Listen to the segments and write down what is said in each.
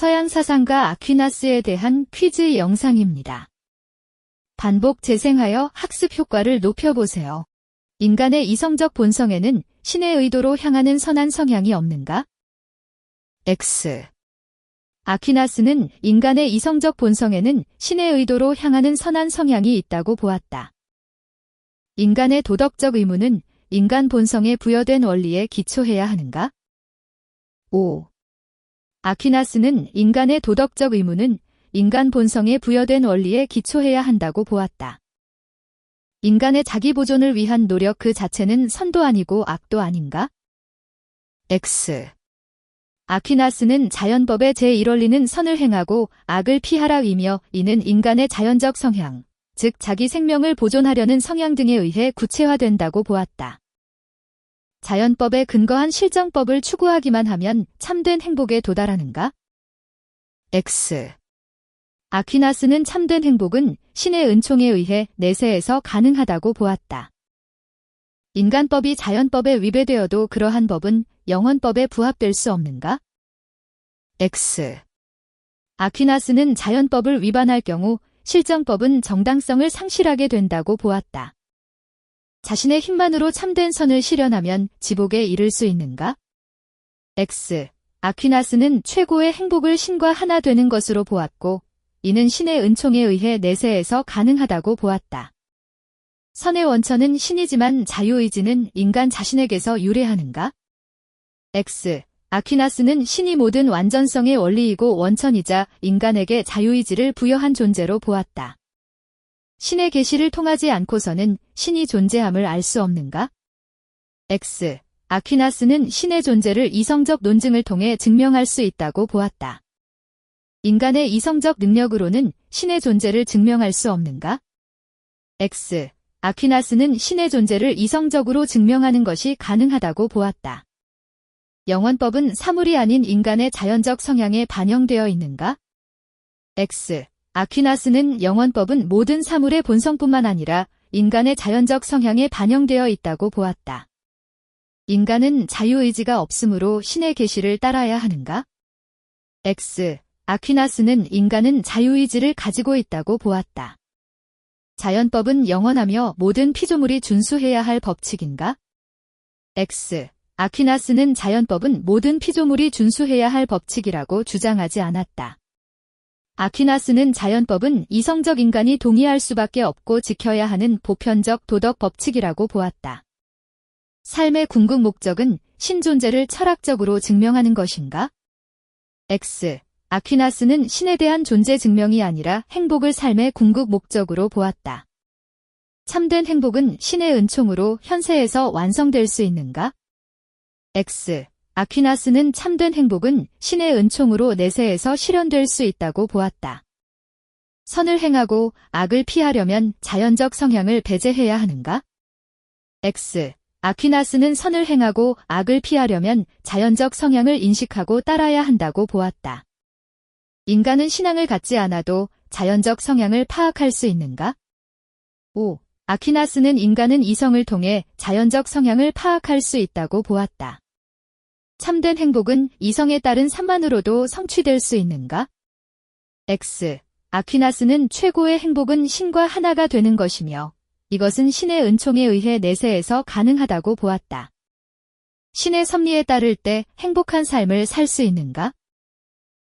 서양 사상가 아퀴나스에 대한 퀴즈 영상입니다. 반복 재생하여 학습 효과를 높여보세요. 인간의 이성적 본성에는 신의 의도로 향하는 선한 성향이 없는가? X. 아퀴나스는 인간의 이성적 본성에는 신의 의도로 향하는 선한 성향이 있다고 보았다. 인간의 도덕적 의무는 인간 본성에 부여된 원리에 기초해야 하는가? O. 아퀴나스는 인간의 도덕적 의무는 인간 본성에 부여된 원리에 기초해야 한다고 보았다. 인간의 자기 보존을 위한 노력 그 자체는 선도 아니고 악도 아닌가? X. 아퀴나스는 자연법의 제1원리는 선을 행하고 악을 피하라이며 이는 인간의 자연적 성향, 즉 자기 생명을 보존하려는 성향 등에 의해 구체화된다고 보았다. 자연법에 근거한 실정법을 추구하기만 하면 참된 행복에 도달하는가? X. 아퀴나스는 참된 행복은 신의 은총에 의해 내세에서 가능하다고 보았다. 인간법이 자연법에 위배되어도 그러한 법은 영원법에 부합될 수 없는가? X. 아퀴나스는 자연법을 위반할 경우 실정법은 정당성을 상실하게 된다고 보았다. 자신의 힘만으로 참된 선을 실현하면 지복에 이를 수 있는가? X. 아퀴나스는 최고의 행복을 신과 하나 되는 것으로 보았고 이는 신의 은총에 의해 내세에서 가능하다고 보았다. 선의 원천은 신이지만 자유의지는 인간 자신에게서 유래하는가? X. 아퀴나스는 신이 모든 완전성의 원리이고 원천이자 인간에게 자유의지를 부여한 존재로 보았다. 신의 계시를 통하지 않고서는 신이 존재함을 알 수 없는가? X. 아퀴나스는 신의 존재를 이성적 논증을 통해 증명할 수 있다고 보았다. 인간의 이성적 능력으로는 신의 존재를 증명할 수 없는가? X. 아퀴나스는 신의 존재를 이성적으로 증명하는 것이 가능하다고 보았다. 영원법은 사물이 아닌 인간의 자연적 성향에 반영되어 있는가? X. 아퀴나스는 영원법은 모든 사물의 본성뿐만 아니라 인간의 자연적 성향에 반영되어 있다고 보았다. 인간은 자유의지가 없으므로 신의 계시를 따라야 하는가? X. 아퀴나스는 인간은 자유의지를 가지고 있다고 보았다. 자연법은 영원하며 모든 피조물이 준수해야 할 법칙인가? X. 아퀴나스는 자연법은 모든 피조물이 준수해야 할 법칙이라고 주장하지 않았다. 아퀴나스는 자연법은 이성적 인간이 동의할 수밖에 없고 지켜야 하는 보편적 도덕 법칙이라고 보았다. 삶의 궁극 목적은 신존재를 철학적으로 증명하는 것인가? X. 아퀴나스는 신에 대한 존재 증명이 아니라 행복을 삶의 궁극 목적으로 보았다. 참된 행복은 신의 은총으로 현세에서 완성될 수 있는가? X. 아퀴나스는 참된 행복은 신의 은총으로 내세에서 실현될 수 있다고 보았다. 선을 행하고 악을 피하려면 자연적 성향을 배제해야 하는가? X. 아퀴나스는 선을 행하고 악을 피하려면 자연적 성향을 인식하고 따라야 한다고 보았다. 인간은 신앙을 갖지 않아도 자연적 성향을 파악할 수 있는가? O. 아퀴나스는 인간은 이성을 통해 자연적 성향을 파악할 수 있다고 보았다. 참된 행복은 이성에 따른 산만으로도 성취될 수 있는가? X. 아퀴나스는 최고의 행복은 신과 하나가 되는 것이며 이것은 신의 은총에 의해 내세에서 가능하다고 보았다. 신의 섭리에 따를 때 행복한 삶을 살 수 있는가?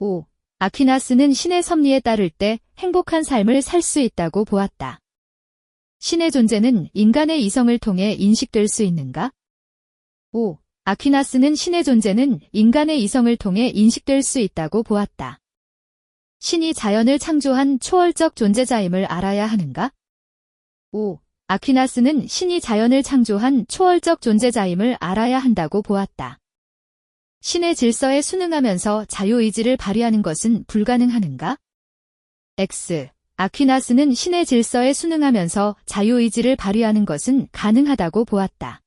O. 아퀴나스는 신의 섭리에 따를 때 행복한 삶을 살 수 있다고 보았다. 신의 존재는 인간의 이성을 통해 인식될 수 있는가? O. 아퀴나스는 신의 존재는 인간의 이성을 통해 인식될 수 있다고 보았다. 신이 자연을 창조한 초월적 존재자임을 알아야 하는가? O. 아퀴나스는 신이 자연을 창조한 초월적 존재자임을 알아야 한다고 보았다. 신의 질서에 순응하면서 자유의지를 발휘하는 것은 불가능하는가? X. 아퀴나스는 신의 질서에 순응하면서 자유의지를 발휘하는 것은 가능하다고 보았다.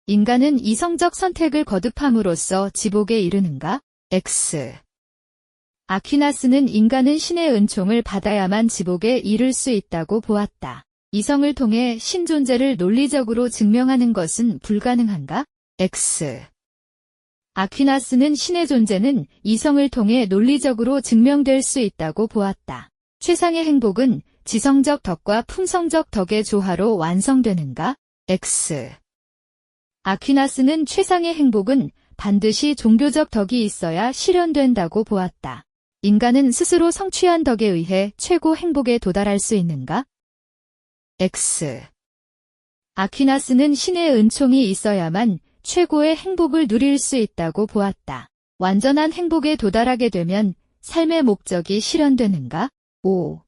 인간은 이성적 선택을 거듭함으로써 지복에 이르는가? X. 아퀴나스는 인간은 신의 은총을 받아야만 지복에 이를 수 있다고 보았다. 이성을 통해 신 존재를 논리적으로 증명하는 것은 불가능한가? X. 아퀴나스는 신의 존재는 이성을 통해 논리적으로 증명될 수 있다고 보았다. 최상의 행복은 지성적 덕과 품성적 덕의 조화로 완성되는가? X. 아퀴나스는 최상의 행복은 반드시 종교적 덕이 있어야 실현된다고 보았다. 인간은 스스로 성취한 덕에 의해 최고 행복에 도달할 수 있는가? X. 아퀴나스는 신의 은총이 있어야만 최고의 행복을 누릴 수 있다고 보았다. 완전한 행복에 도달하게 되면 삶의 목적이 실현되는가? O.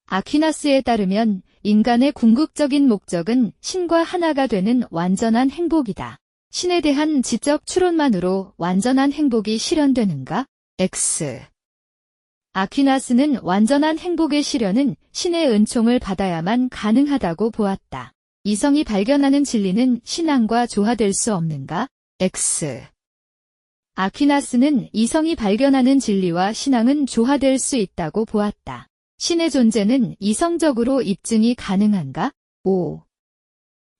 아퀴나스에 따르면 인간의 궁극적인 목적은 신과 하나가 되는 완전한 행복이다. 신에 대한 지적 추론만으로 완전한 행복이 실현되는가? X. 아퀴나스는 완전한 행복의 실현은 신의 은총을 받아야만 가능하다고 보았다. 이성이 발견하는 진리는 신앙과 조화될 수 없는가? X. 아퀴나스는 이성이 발견하는 진리와 신앙은 조화될 수 있다고 보았다. 신의 존재는 이성적으로 입증이 가능한가? O.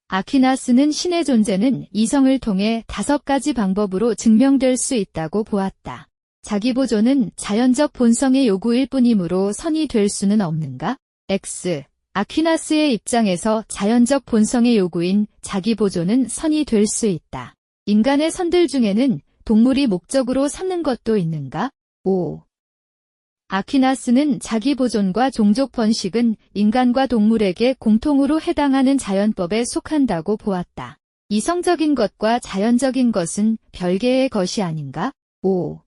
아퀴나스는 신의 존재는 이성을 통해 5가지 방법으로 증명될 수 있다고 보았다. 자기보존은 자연적 본성의 요구일 뿐이므로 선이 될 수는 없는가? X. 아퀴나스의 입장에서 자연적 본성의 요구인 자기보존은 선이 될 수 있다. 인간의 선들 중에는 동물이 목적으로 삼는 것도 있는가? O. 아퀴나스는 자기보존과 종족 번식은 인간과 동물에게 공통으로 해당하는 자연법에 속한다고 보았다. 이성적인 것과 자연적인 것은 별개의 것이 아닌가? O.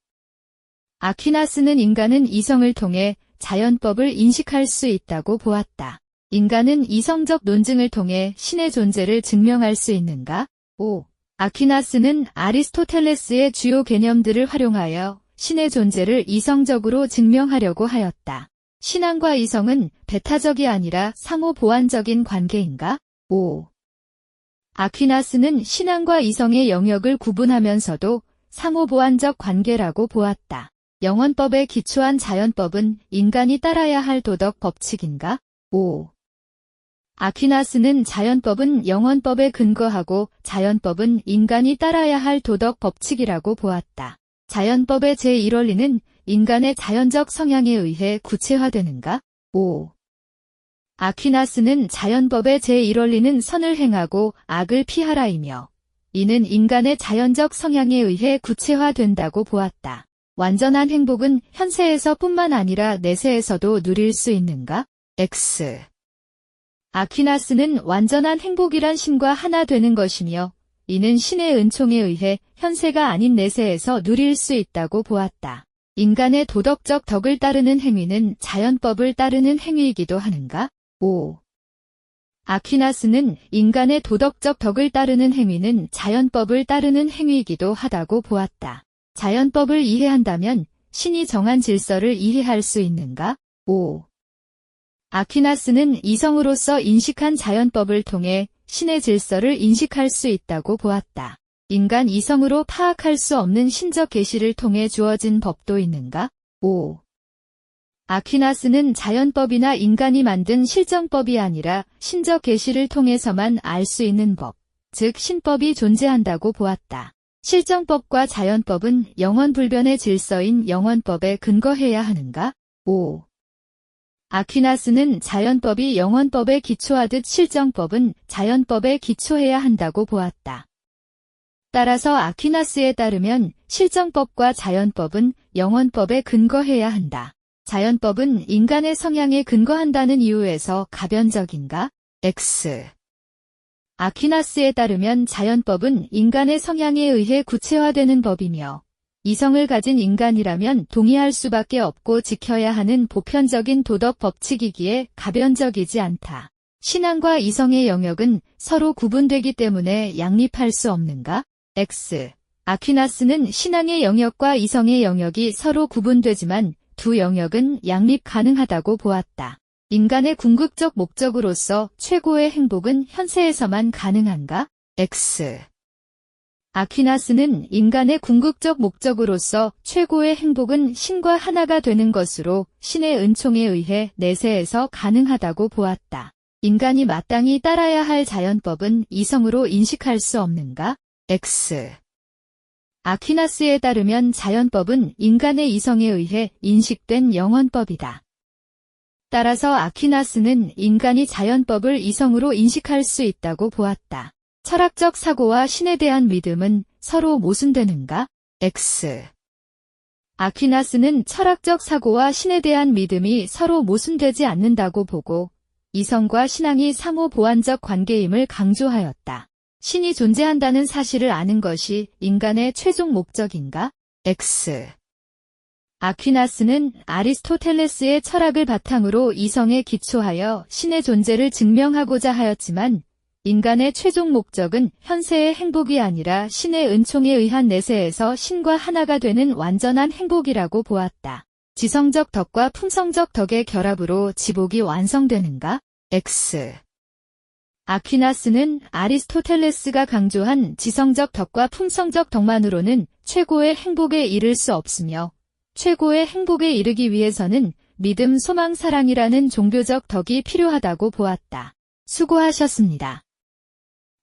아퀴나스는 인간은 이성을 통해 자연법을 인식할 수 있다고 보았다. 인간은 이성적 논증을 통해 신의 존재를 증명할 수 있는가? O. 아퀴나스는 아리스토텔레스의 주요 개념들을 활용하여 신의 존재를 이성적으로 증명하려고 하였다. 신앙과 이성은 배타적이 아니라 상호 보완적인 관계인가? O. 아퀴나스는 신앙과 이성의 영역을 구분하면서도 상호 보완적 관계라고 보았다. 영원법에 기초한 자연법은 인간이 따라야 할 도덕 법칙인가? O. 아퀴나스는 자연법은 영원법에 근거하고 자연법은 인간이 따라야 할 도덕 법칙이라고 보았다. 자연법의 제1원리는 인간의 자연적 성향에 의해 구체화되는가? O. 아퀴나스는 자연법의 제1원리는 선을 행하고 악을 피하라이며 이는 인간의 자연적 성향에 의해 구체화된다고 보았다. 완전한 행복은 현세에서 뿐만 아니라 내세에서도 누릴 수 있는가? X. 아퀴나스는 완전한 행복이란 신과 하나 되는 것이며 이는 신의 은총에 의해 현세가 아닌 내세에서 누릴 수 있다고 보았다. 인간의 도덕적 덕을 따르는 행위는 자연법을 따르는 행위이기도 하는가? O. 아퀴나스는 인간의 도덕적 덕을 따르는 행위는 자연법을 따르는 행위이기도 하다고 보았다. 자연법을 이해한다면 신이 정한 질서를 이해할 수 있는가? O. 아퀴나스는 이성으로서 인식한 자연법을 통해 신의 질서를 인식할 수 있다고 보았다. 인간 이성으로 파악할 수 없는 신적 계시를 통해 주어진 법도 있는가? O. 아퀴나스는 자연법이나 인간이 만든 실정법이 아니라 신적 계시를 통해서만 알 수 있는 법, 즉 신법이 존재한다고 보았다. 실정법과 자연법은 영원불변의 질서인 영원법에 근거해야 하는가? O. 아퀴나스는 자연법이 영원법에 기초하듯 실정법은 자연법에 기초해야 한다고 보았다. 따라서 아퀴나스에 따르면 실정법과 자연법은 영원법에 근거해야 한다. 자연법은 인간의 성향에 근거한다는 이유에서 가변적인가? X. 아퀴나스에 따르면 자연법은 인간의 성향에 의해 구체화되는 법이며 이성을 가진 인간이라면 동의할 수밖에 없고 지켜야 하는 보편적인 도덕 법칙이기에 가변적이지 않다. 신앙과 이성의 영역은 서로 구분되기 때문에 양립할 수 없는가? X. 아퀴나스는 신앙의 영역과 이성의 영역이 서로 구분되지만 두 영역은 양립 가능하다고 보았다. 인간의 궁극적 목적으로서 최고의 행복은 현세에서만 가능한가? X. 아퀴나스는 인간의 궁극적 목적으로서 최고의 행복은 신과 하나가 되는 것으로 신의 은총에 의해 내세에서 가능하다고 보았다. 인간이 마땅히 따라야 할 자연법은 이성으로 인식할 수 없는가? X. 아퀴나스에 따르면 자연법은 인간의 이성에 의해 인식된 영원법이다. 따라서 아퀴나스는 인간이 자연법을 이성으로 인식할 수 있다고 보았다. 철학적 사고와 신에 대한 믿음은 서로 모순되는가? X. 아퀴나스는 철학적 사고와 신에 대한 믿음이 서로 모순되지 않는다고 보고 이성과 신앙이 상호 보완적 관계임을 강조하였다. 신이 존재한다는 사실을 아는 것이 인간의 최종 목적인가? X. 아퀴나스는 아리스토텔레스의 철학을 바탕으로 이성에 기초하여 신의 존재를 증명하고자 하였지만 인간의 최종 목적은 현세의 행복이 아니라 신의 은총에 의한 내세에서 신과 하나가 되는 완전한 행복이라고 보았다. 지성적 덕과 품성적 덕의 결합으로 지복이 완성되는가? X. 아퀴나스는 아리스토텔레스가 강조한 지성적 덕과 품성적 덕만으로는 최고의 행복에 이를 수 없으며 최고의 행복에 이르기 위해서는 믿음, 소망, 사랑이라는 종교적 덕이 필요하다고 보았다. 수고하셨습니다.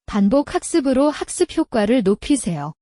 반복 학습으로 학습 효과를 높이세요.